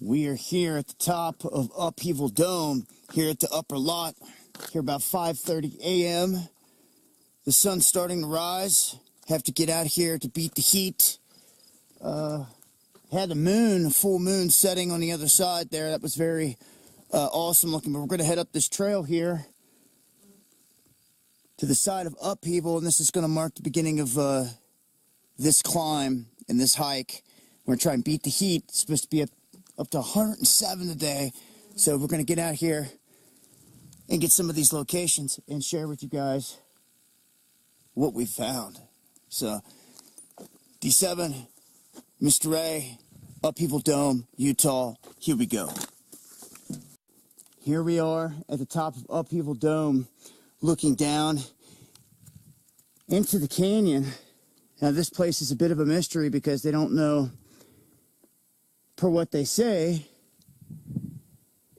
We are here at the top of Upheaval Dome, here at the upper lot, here about 5:30 a.m. The sun's starting to rise. Have to get out here to beat the heat. Had a full moon setting on the other side there. That was very awesome looking. But we're going to head up this trail here to the side of Upheaval, and this is going to mark the beginning of this climb and this hike. We're going to try and beat the heat. It's supposed to be up to 107 today. So we're going to get out here and get some of these locations and share with you guys what we found. So, D7, Mr. A, Upheaval Dome, Utah, here we go. Here we are at the top of Upheaval Dome, looking down into the canyon. Now this place is a bit of a mystery because they don't know, per what they say,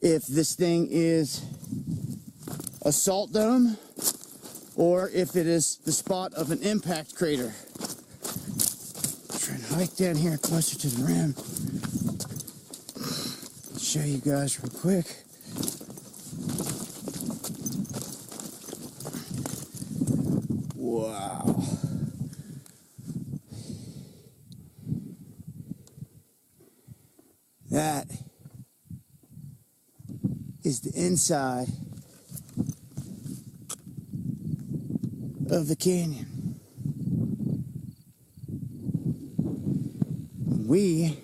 if this thing is a salt dome or if it is the spot of an impact crater. Trying to hike down here closer to the rim. Show you guys real quick. Wow. That is the inside of the canyon. We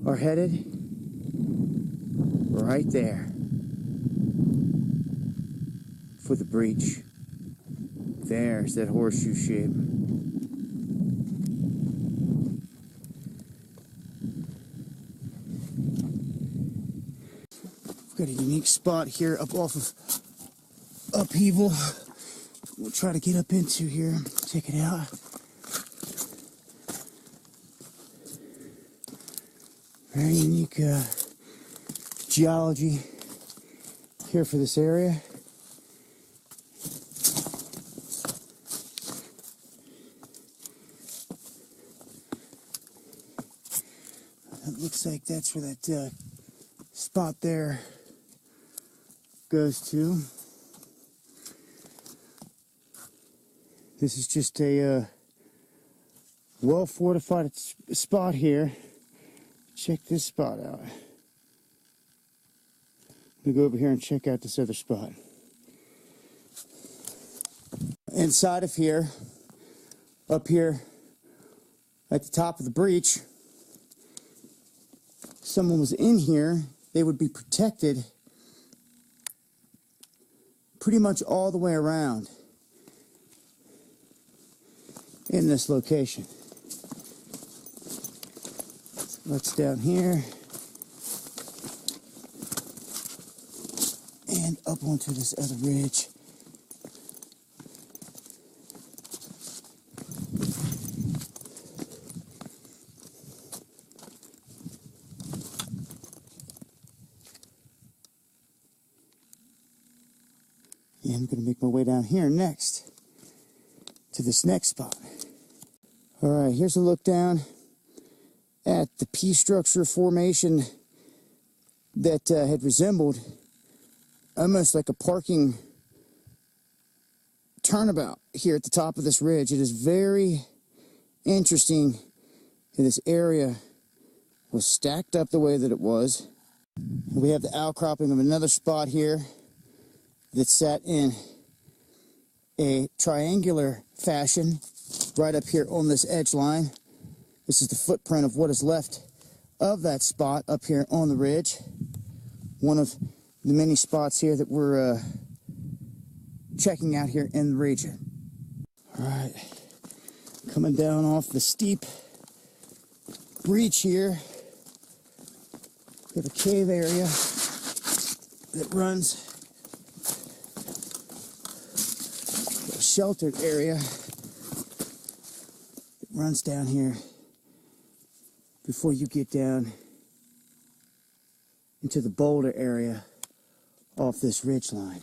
are headed right there for the breach. There's that horseshoe shape. We've got a unique spot here up off of Upheaval. We'll try to get up into here, check it out. Very unique geology here for this area. It looks like that's where that spot there goes to. This is just a well-fortified spot here. Check this spot out. We'll go over here and check out this other spot. Inside of here, up here at the top of the breach, someone was in here, they would be protected pretty much all the way around in this location. Let's down here and up onto this other ridge. And I'm going to make my way down here next to this next spot. All right, here's a look down at the P structure formation that had resembled almost like a parking turnabout here at the top of this ridge. It is very interesting that this area was stacked up the way that it was. We have the outcropping of another spot here that sat in a triangular fashion right up here on this edge line. This is the footprint of what is left of that spot up here on the ridge. One of the many spots here that we're checking out here in the region. All right, coming down off the steep breach here. We have a cave area that runs, a sheltered area that runs down here before you get down into the boulder area off this ridge line.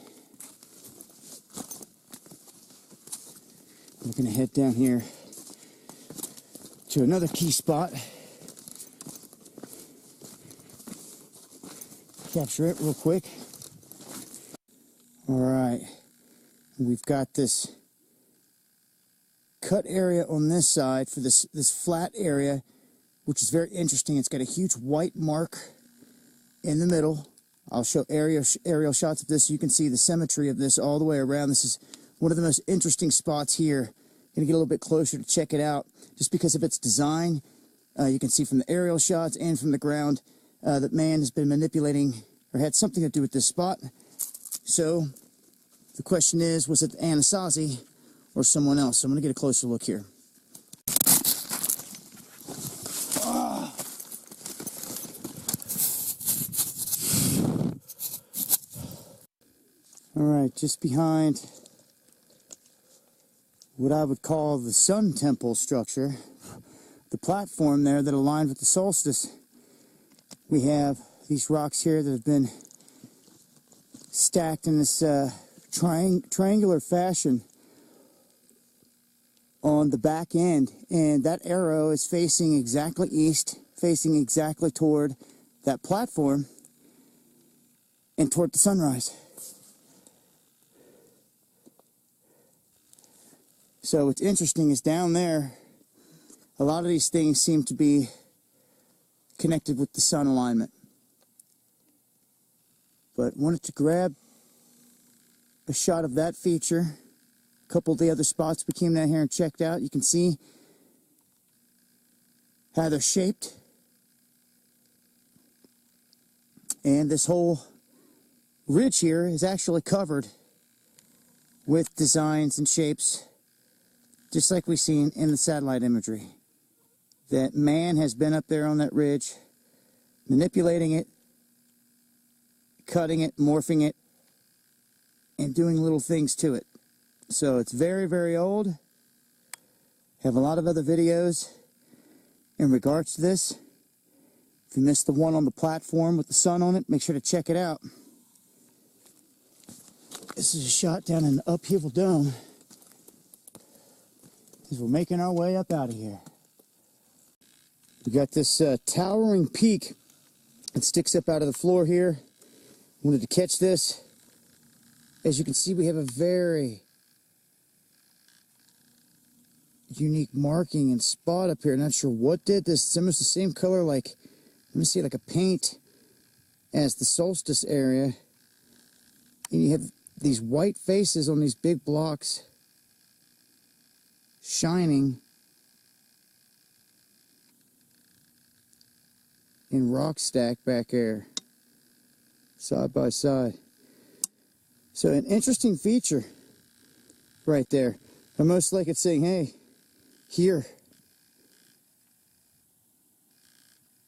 We're going to head down here to another key spot capture it real quick. All right, we've got this cut area on this side for this flat area, which is very interesting. It's got a huge white mark in the middle. I'll show aerial shots of this so you can see the symmetry of this all the way around. This is one of the most interesting spots here. I'm gonna get a little bit closer to check it out just because of its design. You can see from the aerial shots and from the ground that man has been manipulating or had something to do with this spot. So the question is, was it the Anasazi or someone else? So I'm going to get a closer look here. All right, just behind what I would call the Sun Temple structure, the platform there that aligned with the solstice, we have these rocks here that have been stacked in this triangular fashion on the back end, and that arrow is facing exactly east, facing exactly toward that platform and toward the sunrise. So what's interesting is down there, a lot of these things seem to be connected with the sun alignment. But wanted to grab a shot of that feature. A couple of the other spots we came down here and checked out. You can see how they're shaped. And this whole ridge here is actually covered with designs and shapes, just like we've seen in the satellite imagery. That man has been up there on that ridge, manipulating it, cutting it, morphing it, and doing little things to it. So it's very, very old. Have a lot of other videos in regards to this. If you missed the one on the platform with the sun on it, make sure to check it out. This is a shot down in the upheaval dome as we're making our way up out of here. We got this towering peak that sticks up out of the floor here. Wanted to catch this. As you can see, we have a very unique marking and spot up here. Not sure what did this. It's almost the same color, like, let me see, like a paint as the solstice area. And you have these white faces on these big blocks shining in rock stack back there, side by side. So an interesting feature right there. Almost like it's saying, hey, here.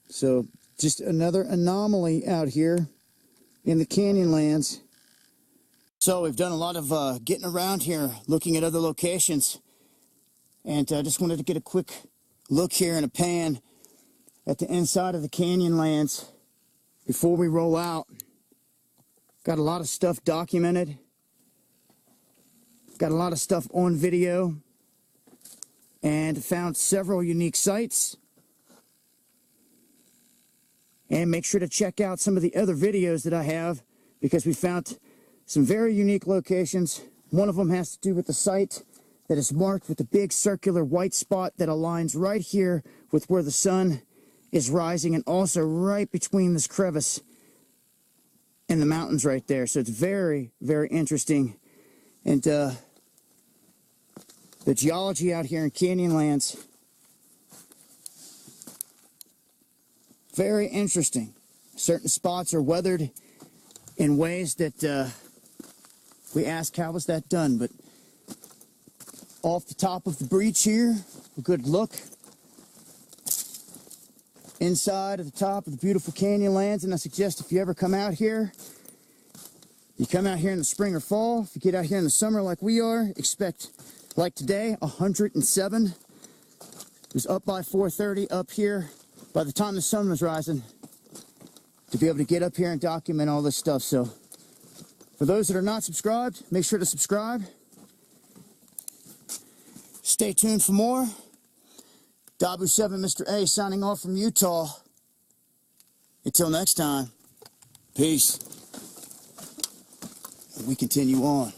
So just another anomaly out here in the Canyonlands. So we've done a lot of getting around here, looking at other locations. And I just wanted to get a quick look here in a pan at the inside of the Canyonlands before we roll out. Got a lot of stuff documented. Got a lot of stuff on video. And found several unique sites. And make sure to check out some of the other videos that I have, because we found some very unique locations. One of them has to do with the site that is marked with a big circular white spot that aligns right here with where the sun is rising, and also right between this crevice and the mountains right there. So it's very, very interesting. And the geology out here in Canyonlands, very interesting. Certain spots are weathered in ways that we ask, how was that done? But off the top of the breach here, a good look inside of the top of the beautiful Canyonlands. And I suggest if you ever come out here, you come out here in the spring or fall. If you get out here in the summer like we are, expect, like today, 107. It was up by 4:30 up here by the time the sun was rising, to be able to get up here and document all this stuff. So for those that are not subscribed, make sure to subscribe. Stay tuned for more. Dabu 7 Mr. A signing off from Utah. Until next time. Peace. And we continue on.